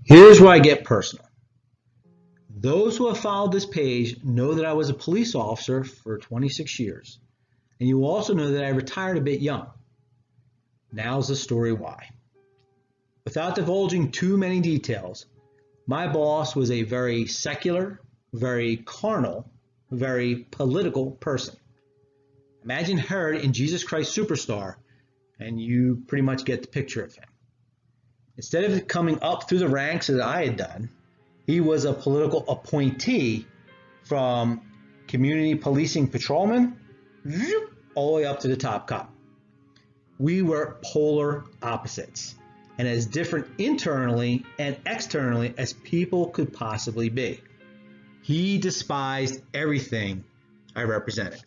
Here's where I get personal. Those who have followed this page know that I was a police officer for 26 years, and you also know that I retired a bit young. Now's the story why. Without divulging too many details, my boss was a very secular, very carnal, very political person. Imagine Herod in Jesus Christ Superstar, and you pretty much get the picture of him. Instead of coming up through the ranks as I had done, he was a political appointee from community policing patrolman all the way up to the top cop. We were polar opposites and as different internally and externally as people could possibly be. He despised everything I represented.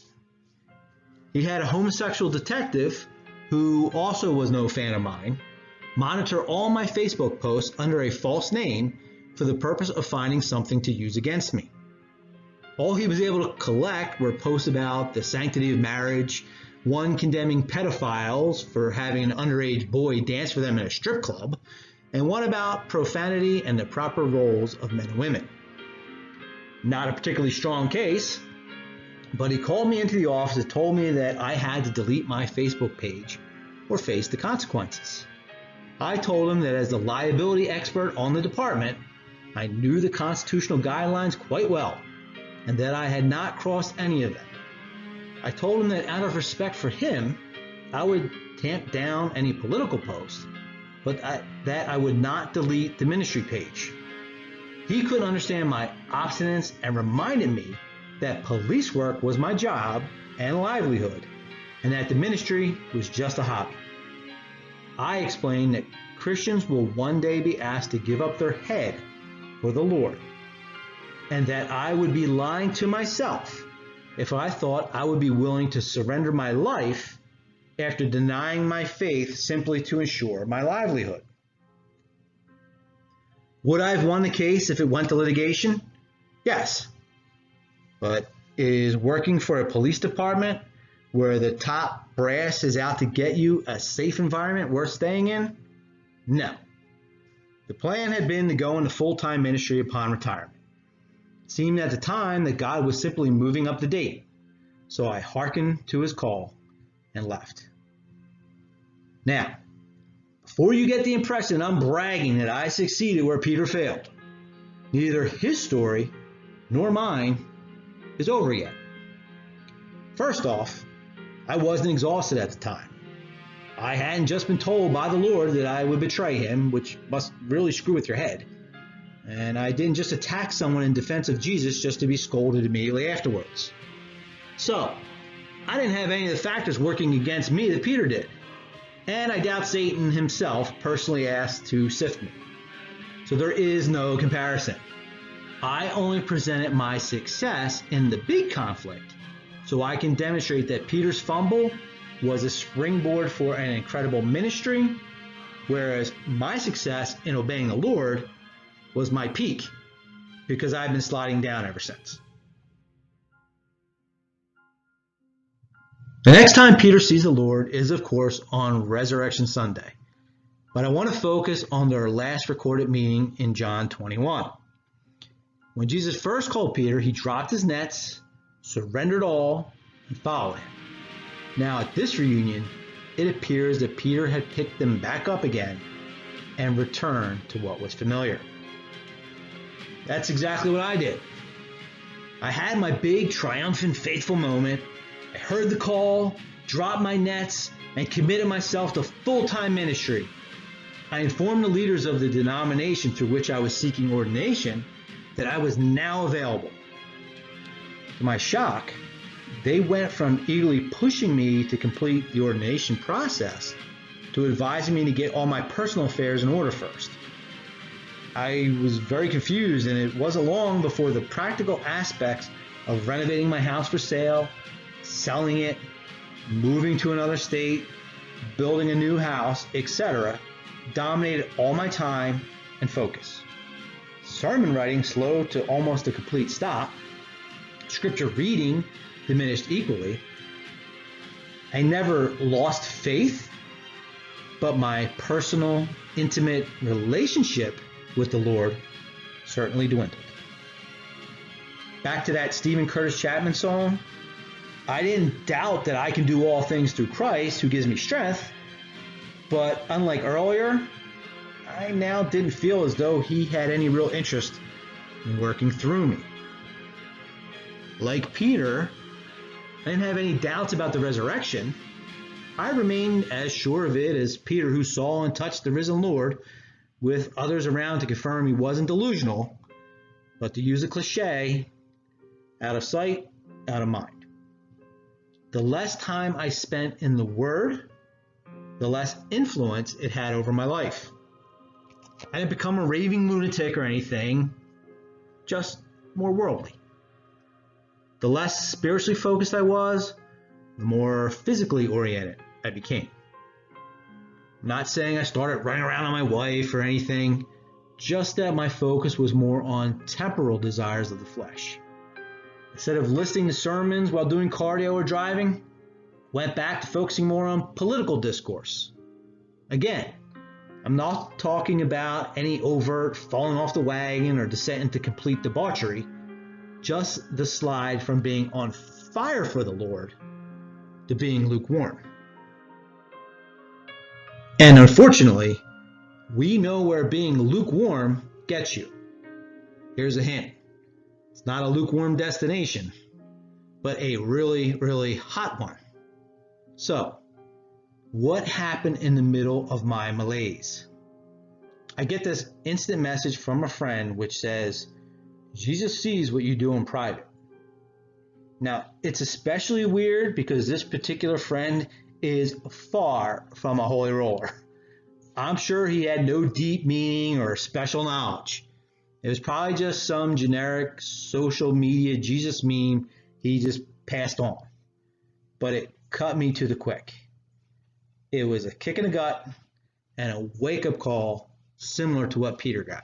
He had a homosexual detective who also was no fan of mine monitor all my Facebook posts under a false name for the purpose of finding something to use against me. All he was able to collect were posts about the sanctity of marriage, one condemning pedophiles for having an underage boy dance for them in a strip club, and one about profanity and the proper roles of men and women. Not a particularly strong case, but he called me into the office and told me that I had to delete my Facebook page or face the consequences. I told him that as the liability expert on the department, I knew the constitutional guidelines quite well and that I had not crossed any of them. I told him that out of respect for him, I would tamp down any political posts, but that I would not delete the ministry page. He couldn't understand my obstinance and reminded me that police work was my job and livelihood, and that the ministry was just a hobby. I explained that Christians will one day be asked to give up their head for the Lord, and that I would be lying to myself if I thought I would be willing to surrender my life after denying my faith simply to ensure my livelihood. Would I have won the case if it went to litigation? Yes. But is working for a police department where the top brass is out to get you a safe environment worth staying in? No. The plan had been to go into full-time ministry upon retirement. It seemed at the time that God was simply moving up the date, so I hearkened to his call and left. Now, before you get the impression I'm bragging that I succeeded where Peter failed, neither his story nor mine is over yet. First off, I wasn't exhausted at the time. I hadn't just been told by the Lord that I would betray him, which must really screw with your head. And I didn't just attack someone in defense of Jesus just to be scolded immediately afterwards. So, I didn't have any of the factors working against me that Peter did. And I doubt Satan himself personally asked to sift me. So there is no comparison. I only presented my success in the big conflict so I can demonstrate that Peter's fumble was a springboard for an incredible ministry, whereas my success in obeying the Lord was my peak because I've been sliding down ever since. The next time Peter sees the Lord is, of course, on Resurrection Sunday. But I want to focus on their last recorded meeting in John 21. When Jesus first called Peter, he dropped his nets, surrendered all, and followed him. Now at this reunion, it appears that Peter had picked them back up again and returned to what was familiar. That's exactly what I did. I had my big, triumphant, faithful moment. I heard the call, dropped my nets, and committed myself to full-time ministry. I informed the leaders of the denomination through which I was seeking ordination that I was now available. To my shock, they went from eagerly pushing me to complete the ordination process to advising me to get all my personal affairs in order first. I was very confused, and it wasn't long before the practical aspects of renovating my house for sale, selling it, moving to another state, building a new house, etc., dominated all my time and focus. Sermon writing slowed to almost a complete stop. Scripture reading diminished equally. I never lost faith, but my personal, intimate relationship with the Lord certainly dwindled. Back to that Stephen Curtis Chapman song, I didn't doubt that I can do all things through Christ who gives me strength, but unlike earlier, I now didn't feel as though he had any real interest in working through me. Like Peter, I didn't have any doubts about the resurrection. I remained as sure of it as Peter, who saw and touched the risen Lord, with others around to confirm he wasn't delusional, but to use a cliche, out of sight, out of mind. The less time I spent in the Word, the less influence it had over my life. I didn't become a raving lunatic or anything, just more worldly. The less spiritually focused I was, the more physically oriented I became. I'm not saying I started running around on my wife or anything, just that my focus was more on temporal desires of the flesh. Instead of listening to sermons while doing cardio or driving, went back to focusing more on political discourse. Again, I'm not talking about any overt falling off the wagon or descent into complete debauchery, just the slide from being on fire for the Lord to being lukewarm. And unfortunately, we know where being lukewarm gets you. Here's a hint. It's not a lukewarm destination, but a really, really hot one. So, what happened in the middle of my malaise? I get this instant message from a friend which says, Jesus sees what you do in private. Now, it's especially weird because this particular friend is far from a holy roller. I'm sure he had no deep meaning or special knowledge. It was probably just some generic social media Jesus meme he just passed on. But it cut me to the quick. It was a kick in the gut and a wake-up call similar to what Peter got.